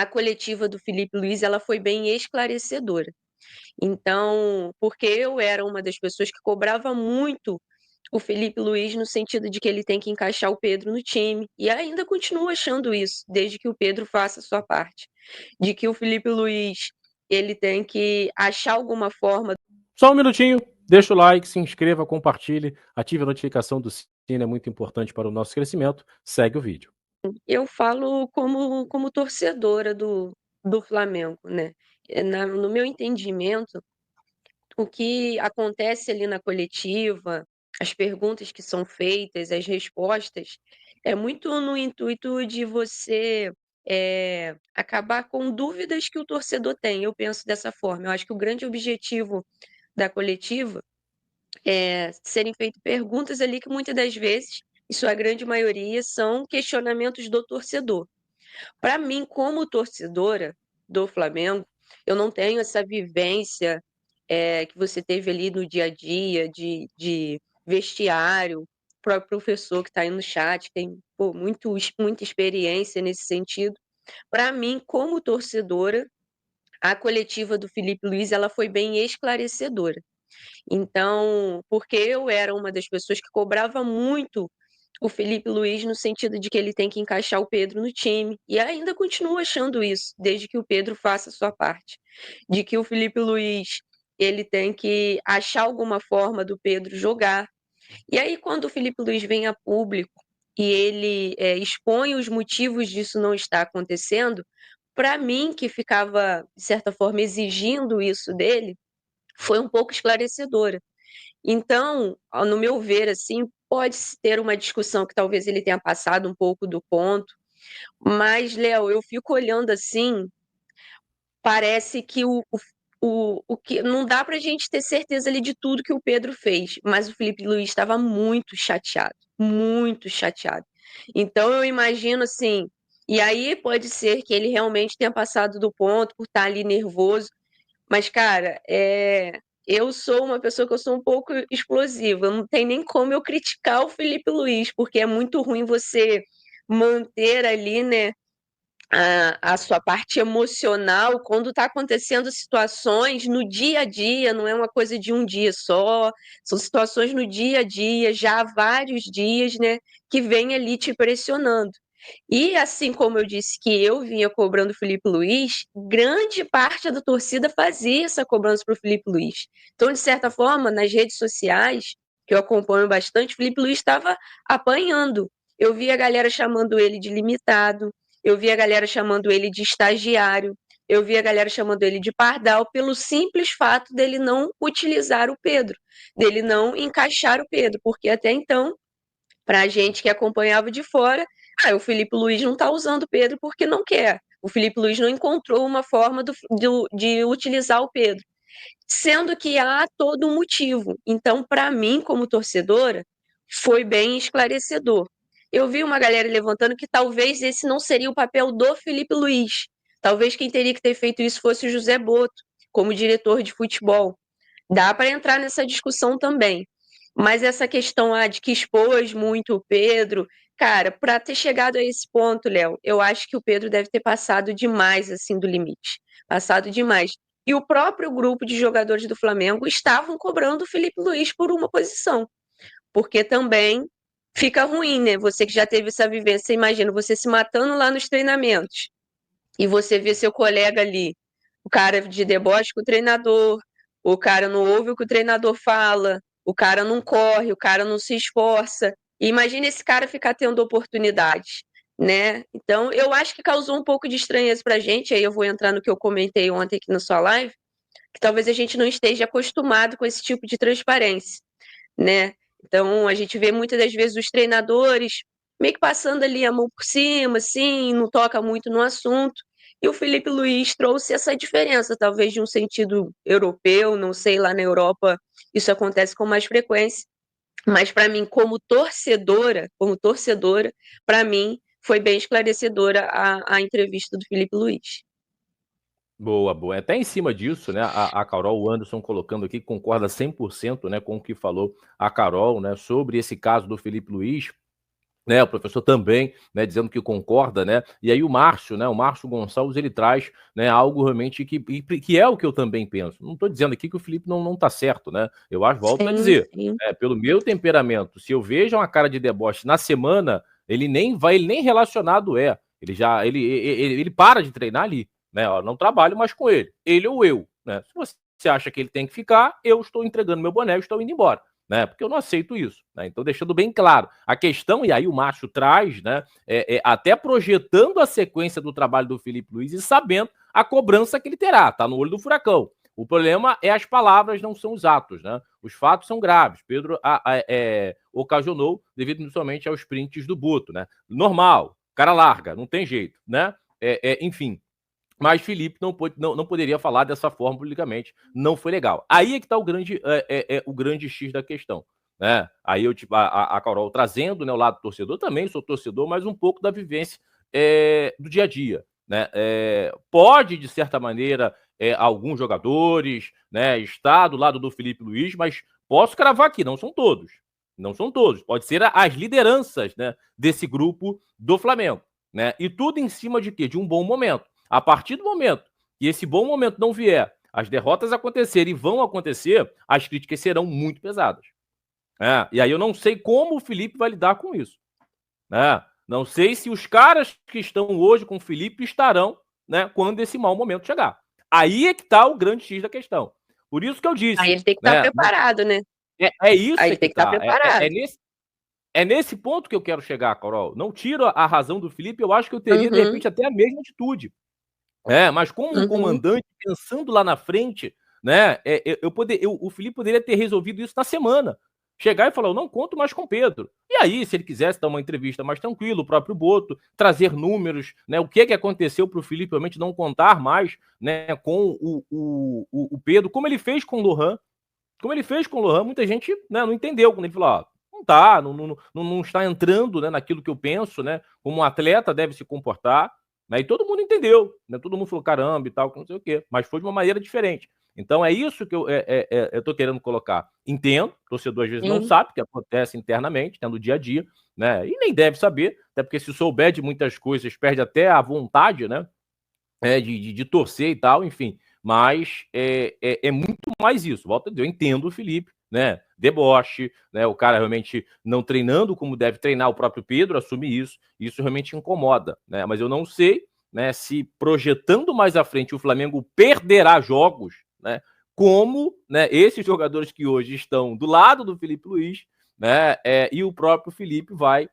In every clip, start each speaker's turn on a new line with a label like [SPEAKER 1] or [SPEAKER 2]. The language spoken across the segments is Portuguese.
[SPEAKER 1] a coletiva do Felipe Luiz, ela foi bem esclarecedora. Então, porque eu era uma das pessoas que cobrava muito o Felipe Luiz no sentido de que ele tem que encaixar o Pedro no time, e ainda continuo achando isso, desde que o Pedro faça a sua parte, de que o Felipe Luiz, ele tem que achar alguma forma.
[SPEAKER 2] Só um minutinho, deixa o like, se inscreva, compartilhe, ative a notificação do sino, é muito importante para o nosso crescimento. Segue o vídeo.
[SPEAKER 1] Eu falo como torcedora do Flamengo, né? No meu entendimento, o que acontece ali na coletiva, as perguntas que são feitas, as respostas, é muito no intuito de você acabar com dúvidas que o torcedor tem. Eu penso dessa forma. Eu acho que o grande objetivo da coletiva é serem feitas perguntas ali que muitas das vezes, em sua grande maioria, são questionamentos do torcedor. Para mim, como torcedora do Flamengo, eu não tenho essa vivência que você teve ali no dia a dia de vestiário, o próprio professor que está aí no chat tem muita experiência nesse sentido. Para mim, como torcedora, a coletiva do Felipe Luiz ela foi bem esclarecedora. Então, porque eu era uma das pessoas que cobrava muito o Felipe Luiz no sentido de que ele tem que encaixar o Pedro no time, e ainda continuo achando isso, desde que o Pedro faça a sua parte, de que o Felipe Luiz, ele tem que achar alguma forma do Pedro jogar. E aí quando o Felipe Luiz vem a público e ele expõe os motivos disso não estar acontecendo, para mim que ficava de certa forma exigindo isso dele, foi um pouco esclarecedora. Então, no meu ver, assim, pode ter uma discussão que talvez ele tenha passado um pouco do ponto, mas, Léo, eu fico olhando assim, parece que o que não dá para a gente ter certeza ali de tudo que o Pedro fez, mas o Felipe Luiz estava muito chateado, muito chateado. Então eu imagino assim, e aí pode ser que ele realmente tenha passado do ponto por estar ali nervoso, mas, cara, eu sou uma pessoa que eu sou um pouco explosiva. Não tem nem como eu criticar o Felipe Luiz, porque é muito ruim você manter ali, né, a sua parte emocional quando está acontecendo situações no dia a dia, não é uma coisa de um dia só, são situações no dia a dia, já há vários dias, né, que vem ali te pressionando. E assim como eu disse que eu vinha cobrando o Felipe Luiz, grande parte da torcida fazia essa cobrança para o Felipe Luiz. Então, de certa forma, nas redes sociais, que eu acompanho bastante, o Felipe Luiz estava apanhando. Eu vi a galera chamando ele de limitado, eu vi a galera chamando ele de estagiário, eu vi a galera chamando ele de pardal pelo simples fato dele não utilizar o Pedro, dele não encaixar o Pedro, porque até então, para a gente que acompanhava de fora, o Felipe Luiz não está usando o Pedro porque não quer. O Felipe Luiz não encontrou uma forma de utilizar o Pedro, sendo que há todo um motivo. Então, para mim, como torcedora, foi bem esclarecedor. Eu vi uma galera levantando que talvez esse não seria o papel do Felipe Luiz. Talvez quem teria que ter feito isso fosse o José Boto, como diretor de futebol. Dá para entrar nessa discussão também. Mas essa questão de que expôs muito o Pedro, cara, para ter chegado a esse ponto, Léo, eu acho que o Pedro deve ter passado demais assim do limite. Passado demais. E o próprio grupo de jogadores do Flamengo estavam cobrando o Felipe Luiz por uma posição. Porque também fica ruim, né? Você que já teve essa vivência, imagina você se matando lá nos treinamentos e você vê seu colega ali, o cara de deboche com o treinador, o cara não ouve o que o treinador fala, o cara não corre, o cara não se esforça. E imagina esse cara ficar tendo oportunidades, né? Então, eu acho que causou um pouco de estranheza pra gente, aí eu vou entrar no que eu comentei ontem aqui na sua live, que talvez a gente não esteja acostumado com esse tipo de transparência, né? Então, a gente vê muitas das vezes os treinadores meio que passando ali a mão por cima, assim, não toca muito no assunto. E o Felipe Luiz trouxe essa diferença, talvez de um sentido europeu, não sei, lá na Europa isso acontece com mais frequência, mas para mim, como torcedora, para mim foi bem esclarecedora a entrevista do Felipe Luiz.
[SPEAKER 2] Boa, boa. Até em cima disso, né, a Carol, o Anderson colocando aqui, concorda 100%, né, com o que falou a Carol, né, sobre esse caso do Felipe Luiz. né, o professor também, né, dizendo que concorda, né, e aí o Márcio, né, o Márcio Gonçalves, ele traz, né, algo realmente que é o que eu também penso. Não estou dizendo aqui que o Felipe não tá certo, né, eu acho, volto a
[SPEAKER 1] Sim,
[SPEAKER 2] dizer,
[SPEAKER 1] sim.
[SPEAKER 2] pelo meu temperamento, se eu vejo uma cara de deboche na semana, ele nem relacionado ele já, ele para de treinar ali, né, ó, não trabalho mais com ele ou eu, né, se você acha que ele tem que ficar, eu estou entregando meu boné, eu estou indo embora, né? Porque eu não aceito isso, né? Então, deixando bem claro, a questão, e aí o Márcio traz, né? Até projetando a sequência do trabalho do Felipe Luiz e sabendo a cobrança que ele terá, tá no olho do furacão. O problema é as palavras, não são os atos, né? Os fatos são graves. Pedro ocasionou devido principalmente aos prints do Boto, né? Normal, cara larga, não tem jeito, né? Enfim, mas Felipe não poderia falar dessa forma publicamente, não foi legal. Aí é que está o grande X da questão. Né? Aí eu, tipo, a Carol trazendo, né, o lado torcedor, também sou torcedor, mas um pouco da vivência do dia a dia. Né? Pode, de certa maneira, alguns jogadores, né, estar do lado do Felipe Luiz, mas posso cravar aqui, não são todos. Não são todos. Pode ser as lideranças, né, desse grupo do Flamengo. Né? E tudo em cima de quê? De um bom momento. A partir do momento que esse bom momento não vier, as derrotas acontecerem e vão acontecer, as críticas serão muito pesadas. E aí eu não sei como o Felipe vai lidar com isso. Não sei se os caras que estão hoje com o Felipe estarão, né, quando esse mau momento chegar. Aí é que está o grande X da questão. Por isso que eu
[SPEAKER 1] Aí
[SPEAKER 2] disse.
[SPEAKER 1] ele tem que estar
[SPEAKER 2] Né,
[SPEAKER 1] preparado, né?
[SPEAKER 2] é isso
[SPEAKER 1] Aí
[SPEAKER 2] é
[SPEAKER 1] ele
[SPEAKER 2] que
[SPEAKER 1] tem que estar
[SPEAKER 2] está.
[SPEAKER 1] preparado.
[SPEAKER 2] É nesse ponto que eu quero chegar, Carol. Não tiro a razão do Felipe, eu acho que eu teria, de
[SPEAKER 1] Uhum,
[SPEAKER 2] repente, até a mesma atitude. Mas como um
[SPEAKER 1] uhum.
[SPEAKER 2] comandante, pensando lá na frente, né, o Felipe poderia ter resolvido isso na semana. Chegar e falar, eu não conto mais com o Pedro. E aí, se ele quisesse dar uma entrevista mais tranquila, o próprio Boto, trazer números, né, o que aconteceu para o Felipe realmente não contar mais, né, com o Pedro, como ele fez com o Lohan. Como ele fez com o Lohan, muita gente, né, não entendeu quando ele falou, não tá, não está entrando, né, naquilo que eu penso, né, como um atleta deve se comportar, né, e todo mundo entendeu, né, todo mundo falou caramba e tal, não sei o quê, mas foi de uma maneira diferente. Então é isso que eu tô querendo colocar. Entendo, o torcedor às vezes não
[SPEAKER 1] Sim,
[SPEAKER 2] sabe o que acontece internamente, né, no dia a dia, né, e nem deve saber, até porque se souber de muitas coisas, perde até a vontade, né, de torcer e tal, enfim. Mas é muito mais isso. Volta a dizer, eu entendo o Felipe, né? Deboche, né? O cara realmente não treinando como deve treinar, o próprio Pedro assume isso realmente incomoda, né? Mas eu não sei, né, se projetando mais à frente o Flamengo perderá jogos, né? Como, né, esses jogadores que hoje estão do lado do Felipe Luiz, né? E o próprio Felipe vai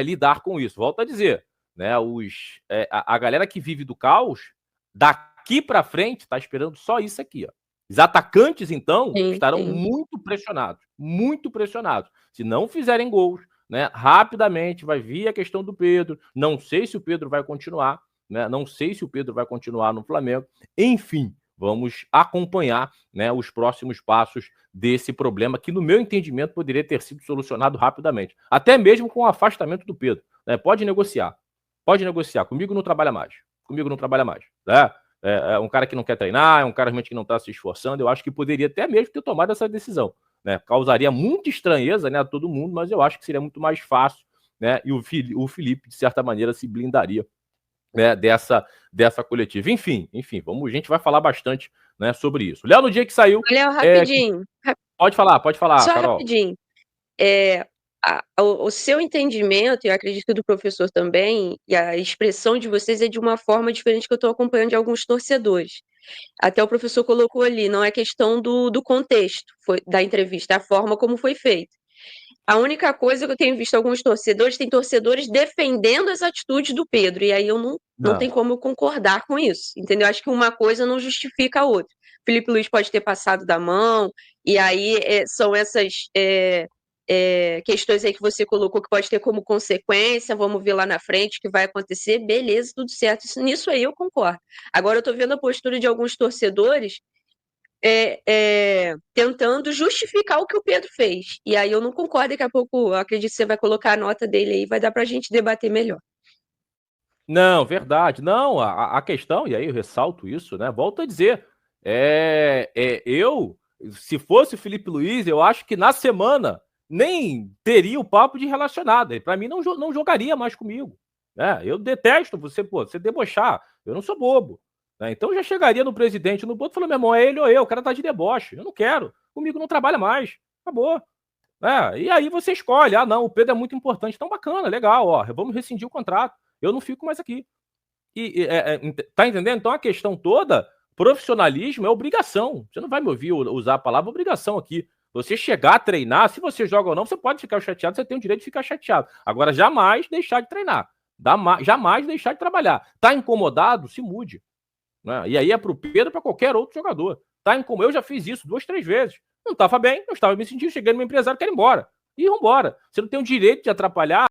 [SPEAKER 2] lidar com isso. Volto a dizer, né? A galera que vive do caos, daqui para frente, tá esperando só isso aqui, ó. Os atacantes, então,
[SPEAKER 1] sim,
[SPEAKER 2] estarão
[SPEAKER 1] sim.
[SPEAKER 2] muito pressionados, muito pressionados. Se não fizerem gols, né, rapidamente vai vir a questão do Pedro. Não sei se o Pedro vai continuar, né? Não sei se o Pedro vai continuar no Flamengo. Enfim, vamos acompanhar, né, os próximos passos desse problema que, no meu entendimento, poderia ter sido solucionado rapidamente. Até mesmo com o afastamento do Pedro. Né? Pode negociar. Pode negociar. Comigo não trabalha mais. Comigo não trabalha mais. Né? É um cara que não quer treinar, é um cara realmente que não está se esforçando. Eu acho que poderia até mesmo ter tomado essa decisão. Né? Causaria muita estranheza, né, a todo mundo, mas eu acho que seria muito mais fácil. Né? E o Felipe, de certa maneira, se blindaria, né, dessa coletiva. Enfim, a gente vai falar bastante, né, sobre isso. Léo, no dia que saiu.
[SPEAKER 1] Léo, rapidinho,
[SPEAKER 2] Pode falar,
[SPEAKER 1] só
[SPEAKER 2] Carol.
[SPEAKER 1] rapidinho. É, o seu entendimento, e eu acredito que do professor também, e a expressão de vocês é de uma forma diferente que eu estou acompanhando de alguns torcedores. Até o professor colocou ali, não é questão do contexto da entrevista, é a forma como foi feita. A única coisa que eu tenho visto alguns torcedores, tem torcedores defendendo as atitudes do Pedro, e aí eu não
[SPEAKER 2] Não.
[SPEAKER 1] tem como eu concordar com isso, entendeu? Acho que uma coisa não justifica a outra. Felipe Luiz pode ter passado da mão, e aí são essas questões aí que você colocou que pode ter como consequência, vamos ver lá na frente o que vai acontecer, beleza, tudo certo. Nisso aí eu concordo. Agora eu tô vendo a postura de alguns torcedores tentando justificar o que o Pedro fez. E aí eu não concordo, daqui a pouco eu acredito que você vai colocar a nota dele aí, vai dar pra gente debater melhor.
[SPEAKER 2] Não, verdade. Não, a questão, e aí eu ressalto isso, né? Volto a dizer, se fosse o Felipe Luiz, eu acho que na semana nem teria o papo de relacionado. Ele, para mim, não jogaria mais comigo. Né? Eu detesto você debochar. Eu não sou bobo. Né? Então eu já chegaria no presidente, no boto, e falou: meu irmão, é ele ou eu, o cara tá de deboche. Eu não quero. Comigo não trabalha mais. Acabou. E aí você escolhe. Ah, não, o Pedro é muito importante. Então, bacana, legal, ó. Vamos rescindir o contrato. Eu não fico mais aqui. Tá entendendo? Então a questão toda, profissionalismo é obrigação. Você não vai me ouvir usar a palavra obrigação aqui. Você chegar a treinar, se você joga ou não, você pode ficar chateado, você tem o direito de ficar chateado. Agora, jamais deixar de treinar. Jamais deixar de trabalhar. Tá incomodado? Se mude. Né? E aí é pro Pedro, para qualquer outro jogador. Tá incomodado? Eu já fiz isso 2, 3 vezes. Não estava bem, eu estava me sentindo, cheguei no meu empresário, quero ir embora. E vambora. Você não tem o direito de atrapalhar